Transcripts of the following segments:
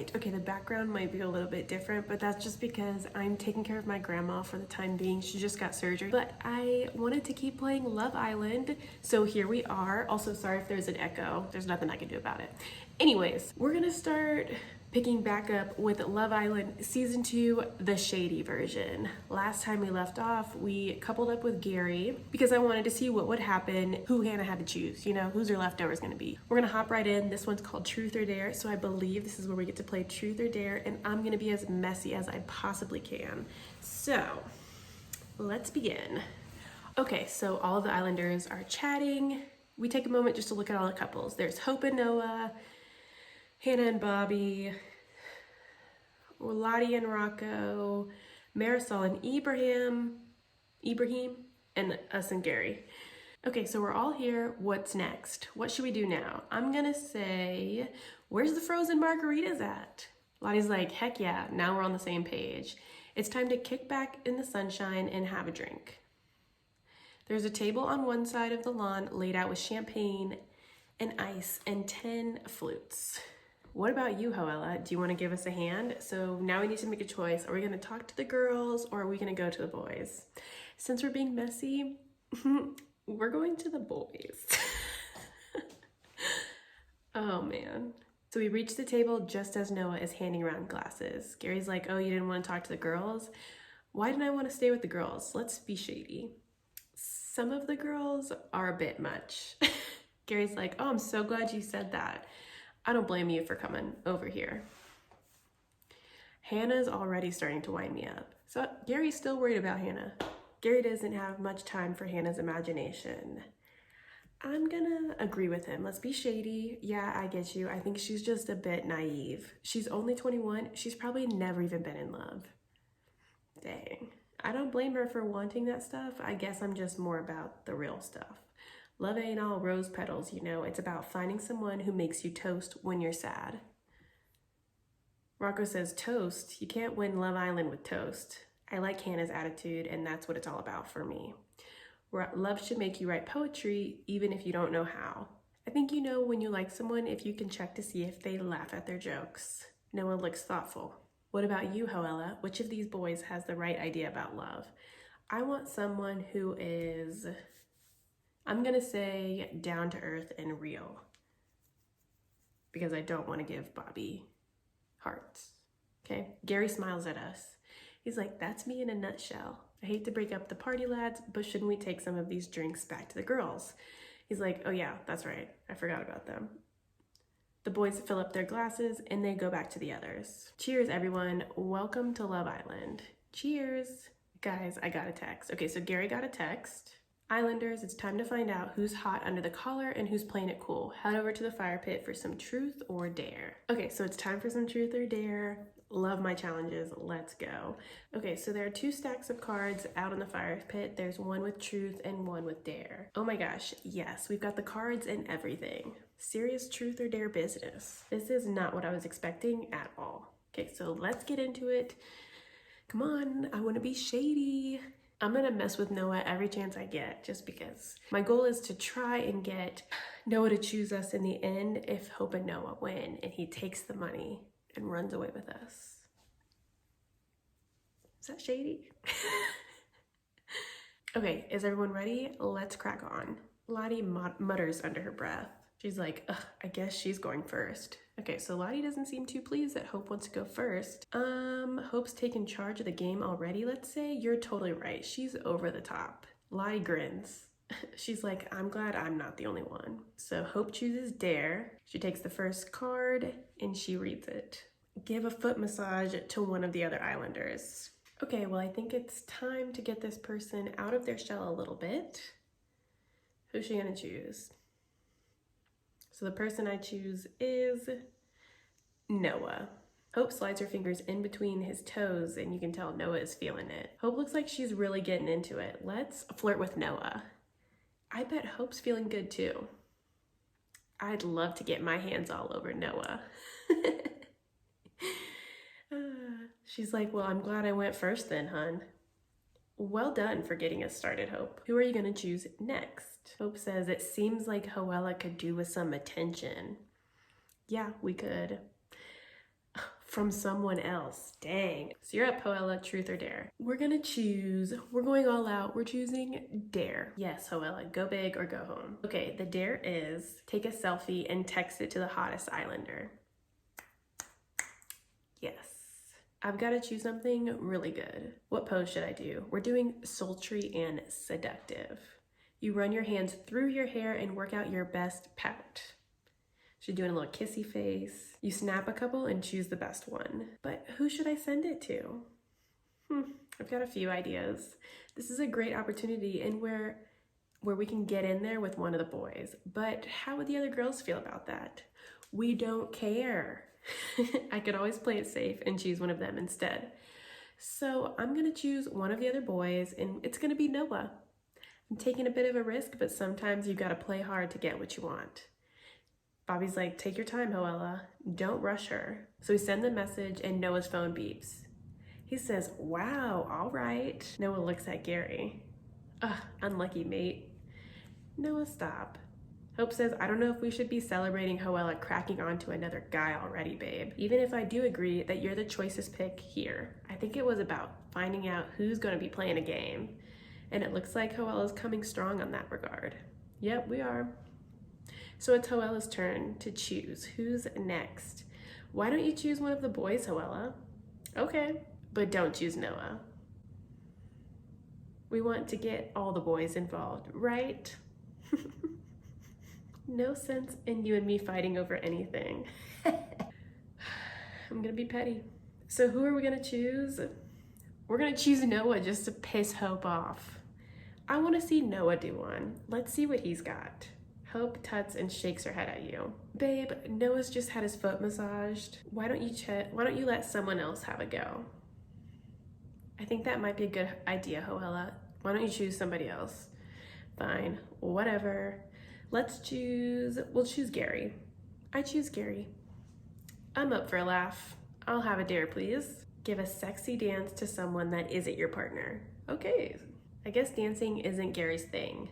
right. Okay, the background might be a little bit different, but that's just because I'm taking care of my grandma for the time being. She just got surgery, but I wanted to keep playing Love Island, so here we are. Also, sorry if there's an echo. There's nothing I can do about it. Anyways, we're gonna start picking back up with Love Island Season 2, the Shady version. Last time we left off, we coupled up with Gary because I wanted to see what would happen, who Hannah had to choose, you know, who's her leftovers gonna be. We're gonna hop right in. This one's called Truth or Dare, so I believe this is where we get to play Truth or Dare, and I'm gonna be as messy as I possibly can. So, let's begin. Okay, so all of the Islanders are chatting. We take a moment just to look at all the couples. There's Hope and Noah, Hannah and Bobby, Lottie and Rocco, Marisol and Ibrahim, and us and Gary. Okay, so we're all here. What's next? What should we do now? I'm gonna say, where's the frozen margaritas at? Lottie's like, heck yeah, now we're on the same page. It's time to kick back in the sunshine and have a drink. There's a table on one side of the lawn laid out with champagne and ice and 10 flutes. What about you, Hoella? Do you want to give us a hand? So now we need to make a choice. Are we going to talk to the girls or are we going to go to the boys? Since we're being messy, we're going to the boys. Oh man. So we reach the table just as Noah is handing around glasses. Gary's like, oh, you didn't want to talk to the girls? Why didn't I want to stay with the girls? Let's be shady. Some of the girls are a bit much. Gary's like, oh, I'm so glad you said that. I don't blame you for coming over here. Hannah's already starting to wind me up. So Gary's still worried about Hannah. Gary doesn't have much time for Hannah's imagination. I'm gonna agree with him. Let's be shady. Yeah, I get you. I think she's just a bit naive. She's only 21. She's probably never even been in love. Dang. I don't blame her for wanting that stuff. I guess I'm just more about the real stuff. Love ain't all rose petals, you know. It's about finding someone who makes you toast when you're sad. Rocco says, toast? You can't win Love Island with toast. I like Hannah's attitude, and that's what it's all about for me. Love should make you write poetry, even if you don't know how. I think you know when you like someone if you can check to see if they laugh at their jokes. Noah looks thoughtful. What about you, Hoella? Which of these boys has the right idea about love? I want someone who is, I'm gonna say, down to earth and real. Because I don't want to give Bobby hearts. Okay? Gary smiles at us. He's like, that's me in a nutshell. I hate to break up the party lads, but shouldn't we take some of these drinks back to the girls? He's like, oh yeah, that's right. I forgot about them. The boys fill up their glasses and they go back to the others. Cheers, everyone. Welcome to Love Island. Cheers. Guys, I got a text. Okay, so Gary got a text. Islanders, it's time to find out who's hot under the collar and who's playing it cool. Head over to the fire pit for some truth or dare. Okay, so it's time for some truth or dare. Love my challenges. Let's go. Okay, so there are 2 stacks of cards out in the fire pit. There's one with truth and one with dare. Oh my gosh, yes, we've got the cards and everything. Serious truth or dare business. This is not what I was expecting at all. Okay, so let's get into it. Come on, I want to be shady. I'm gonna mess with Noah every chance I get, just because. My goal is to try and get Noah to choose us in the end if Hope and Noah win and he takes the money and runs away with us. Is that shady? Okay, is everyone ready? Let's crack on. Lottie mutters under her breath. She's like, ugh, I guess she's going first. Okay, so Lottie doesn't seem too pleased that Hope wants to go first. Hope's taken charge of the game already, let's say. You're totally right. She's over the top. Lottie grins. She's like, I'm glad I'm not the only one. So Hope chooses dare. She takes the first card and she reads it. Give a foot massage to one of the other Islanders. Okay, well, I think it's time to get this person out of their shell a little bit. Who's she gonna choose? So the person I choose is Noah. Hope slides her fingers in between his toes and you can tell Noah is feeling it. Hope looks like she's really getting into it. Let's flirt with Noah. I bet Hope's feeling good too. I'd love to get my hands all over Noah. She's like, well, I'm glad I went first then, hun. Well done for getting us started, Hope. Who are you gonna choose next? Hope says, it seems like Hoella could do with some attention. Yeah, we could. from someone else. Dang. So you're up, Hoella, truth or dare? We're going all out. We're choosing dare. Yes, Hoella, go big or go home. Okay, the dare is take a selfie and text it to the hottest islander. Yes. I've got to choose something really good. What pose should I do? We're doing sultry and seductive. You run your hands through your hair and work out your best pout. She's doing a little kissy face. You snap a couple and choose the best one. But who should I send it to? I've got a few ideas. This is a great opportunity and where we can get in there with one of the boys. But how would the other girls feel about that? We don't care. I could always play it safe and choose one of them instead. So I'm gonna choose one of the other boys and it's gonna be Noah. I'm taking a bit of a risk, but sometimes you gotta play hard to get what you want. Bobby's like, take your time, Hoella. Don't rush her. So we send the message and Noah's phone beeps. He says, wow, all right. Noah looks at Gary. Ugh, unlucky mate. Noah, stop. Hope says, I don't know if we should be celebrating Hoella cracking onto another guy already, babe. Even if I do agree that you're the choicest pick here, I think it was about finding out who's gonna be playing a game. And it looks like Hoella's coming strong on that regard. Yep, we are. So it's Hoella's turn to choose. Who's next? Why don't you choose one of the boys, Hoella? Okay, but don't choose Noah. We want to get all the boys involved, right? No sense in you and me fighting over anything. I'm gonna be petty. So who are we gonna choose? We're gonna choose Noah just to piss Hope off. I wanna see Noah do one. Let's see what he's got. Hope tuts and shakes her head at you. Babe, Noah's just had his foot massaged. Why don't you let someone else have a go? I think that might be a good idea, Hoella. Why don't you choose somebody else? Fine, whatever. We'll choose Gary. I choose Gary. I'm up for a laugh. I'll have a dare, please. Give a sexy dance to someone that isn't your partner. Okay, I guess dancing isn't Gary's thing.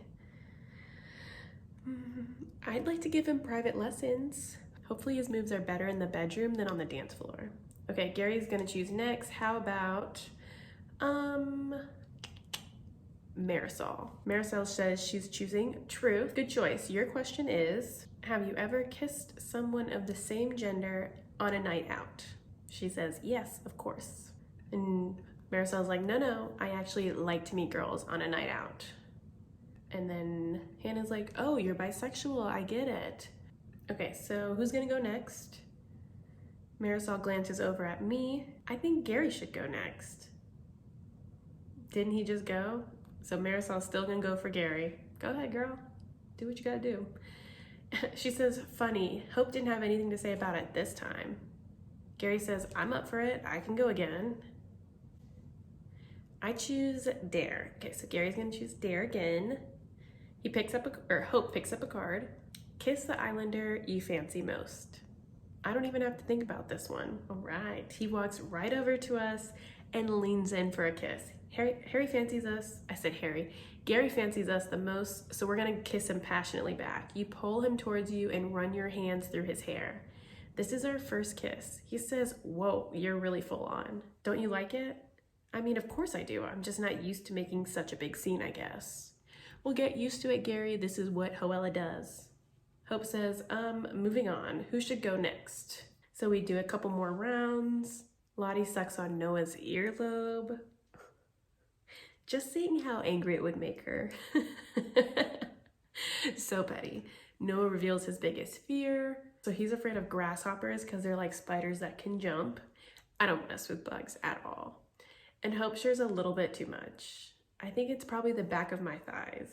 I'd like to give him private lessons. Hopefully his moves are better in the bedroom than on the dance floor. Okay, Gary's gonna choose next. How about, Marisol. Marisol says she's choosing truth. Good choice. Your question is, have you ever kissed someone of the same gender on a night out? She says, yes, of course. And Marisol's like, no, I actually like to meet girls on a night out. And then Hannah's like, oh, you're bisexual, I get it. Okay, so who's gonna go next? Marisol glances over at me. I think Gary should go next. Didn't he just go? So Marisol's still gonna go for Gary. Go ahead, girl. Do what you gotta do. She says, funny, Hope didn't have anything to say about it this time. Gary says, I'm up for it, I can go again. I choose dare. Okay, so Gary's gonna choose dare again. Hope picks up a card. Kiss the islander you fancy most. I don't even have to think about this one. All right, he walks right over to us and leans in for a kiss. Harry fancies us. I said Harry. Gary fancies us the most, so we're gonna kiss him passionately back. You pull him towards you and run your hands through his hair. This is our first kiss. He says, whoa, you're really full on. Don't you like it? I mean, of course I do. I'm just not used to making such a big scene, I guess. We'll get used to it, Gary. This is what Hoella does. Hope says, moving on. Who should go next? So we do a couple more rounds. Lottie sucks on Noah's earlobe. Just seeing how angry it would make her. So petty. Noah reveals his biggest fear. So he's afraid of grasshoppers because they're like spiders that can jump. I don't mess with bugs at all. And Hope shares a little bit too much. I think it's probably the back of my thighs.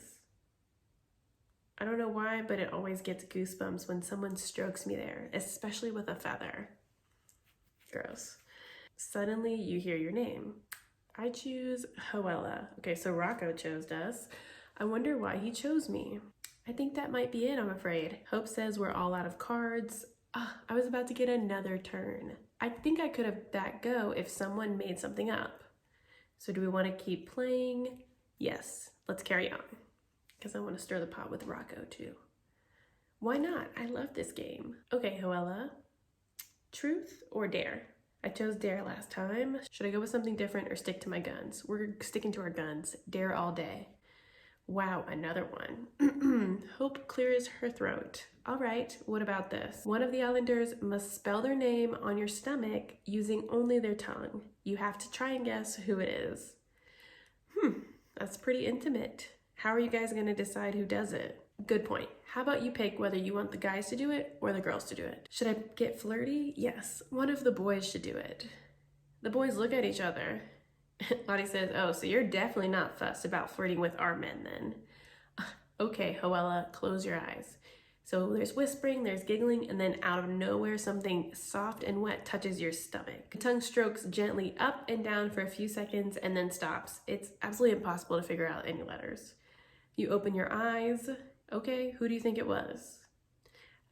I don't know why, but it always gets goosebumps when someone strokes me there, especially with a feather. Gross. Suddenly you hear your name. I choose Hoella. Okay, so Rocco chose us. I wonder why he chose me. I think that might be it, I'm afraid. Hope says we're all out of cards. I was about to get another turn. I think I could have let go if someone made something up. So do we want to keep playing? Yes, let's carry on. Because I want to stir the pot with Rocco too. Why not? I love this game. Okay, Hoella. Truth or dare? I chose Dare last time. Should I go with something different or stick to my guns? We're sticking to our guns. Dare all day. Wow, another one. Hope clears her throat. All right, what about this? One of the Islanders must spell their name on your stomach using only their tongue. You have to try and guess who it is. That's pretty intimate. How are you guys gonna decide who does it? Good point. How about you pick whether you want the guys to do it or the girls to do it? Should I get flirty? Yes, one of the boys should do it. The boys look at each other. Lottie says, oh, so you're definitely not fussed about flirting with our men then. Okay, Hoella, close your eyes. So there's whispering, there's giggling, and then out of nowhere, something soft and wet touches your stomach. The tongue strokes gently up and down for a few seconds and then stops. It's absolutely impossible to figure out any letters. You open your eyes. Okay, who do you think it was?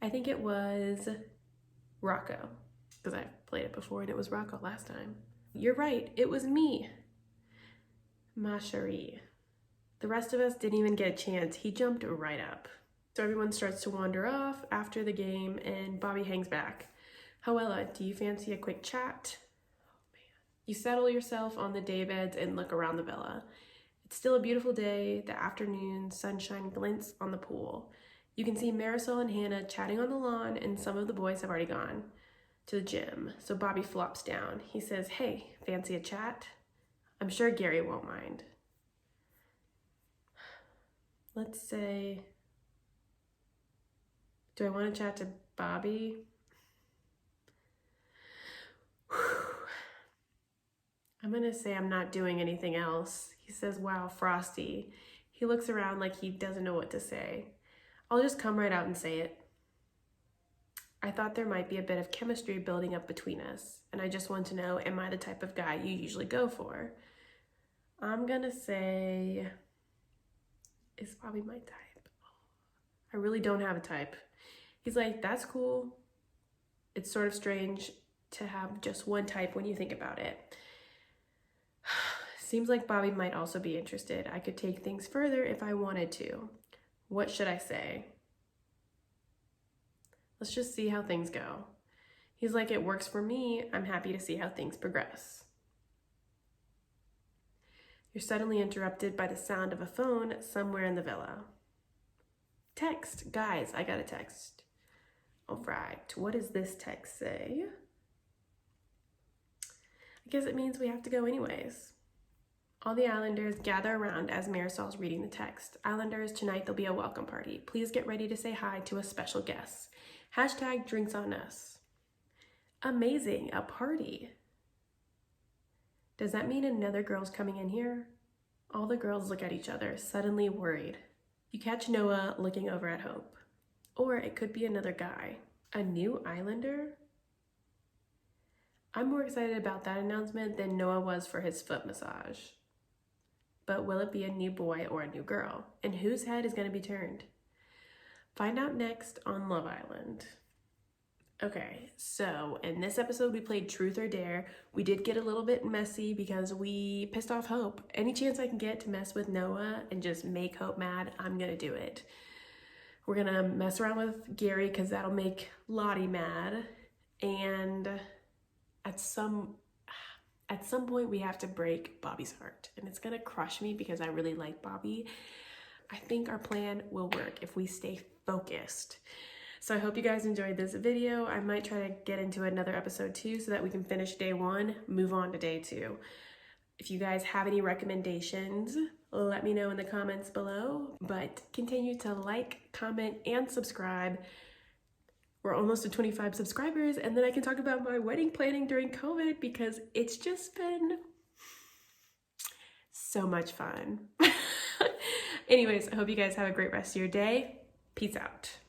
I think it was Rocco, because I've played it before and it was Rocco last time. You're right, it was me. Ma chérie. The rest of us didn't even get a chance. He jumped right up. So everyone starts to wander off after the game and Bobby hangs back. Hoella, do you fancy a quick chat? Oh man. You settle yourself on the daybeds and look around the villa. It's still a beautiful day. The afternoon sunshine glints on the pool. You can see Marisol and Hannah chatting on the lawn and some of the boys have already gone to the gym. So Bobby flops down. He says, hey, fancy a chat? I'm sure Gary won't mind. Let's say, do I want to chat to Bobby? I'm gonna say I'm not doing anything else. He says, wow, Frosty. He looks around like he doesn't know what to say. I'll just come right out and say it. I thought there might be a bit of chemistry building up between us, and I just want to know, am I the type of guy you usually go for? I'm gonna say, it's probably my type. I really don't have a type. He's like, that's cool. It's sort of strange to have just one type when you think about it. Seems like Bobby might also be interested. I could take things further if I wanted to. What should I say? Let's just see how things go. He's like, it works for me. I'm happy to see how things progress. You're suddenly interrupted by the sound of a phone somewhere in the villa. Text. Guys, I got a text. All right, what does this text say? I guess it means we have to go anyways. All the Islanders gather around as Marisol's reading the text. Islanders, tonight there'll be a welcome party. Please get ready to say hi to a special guest. Hashtag drinks on us. Amazing, a party. Does that mean another girl's coming in here? All the girls look at each other, suddenly worried. You catch Noah looking over at Hope. Or it could be another guy. A new Islander? I'm more excited about that announcement than Noah was for his foot massage. But will it be a new boy or a new girl? And whose head is going to be turned? Find out next on Love Island. Okay, so in this episode we played Truth or Dare. We did get a little bit messy because we pissed off Hope. Any chance I can get to mess with Noah and just make Hope mad, I'm gonna do it. We're gonna mess around with Gary because that'll make Lottie mad. And at some point we have to break Bobby's heart. And it's gonna crush me because I really like Bobby. I think our plan will work if we stay focused. So I hope you guys enjoyed this video. I might try to get into another episode too so that we can finish day 1, move on to day 2. If you guys have any recommendations, let me know in the comments below. But continue to like, comment, and subscribe. We're almost to 25 subscribers, and then I can talk about my wedding planning during COVID because it's just been so much fun. Anyways, I hope you guys have a great rest of your day. Peace out.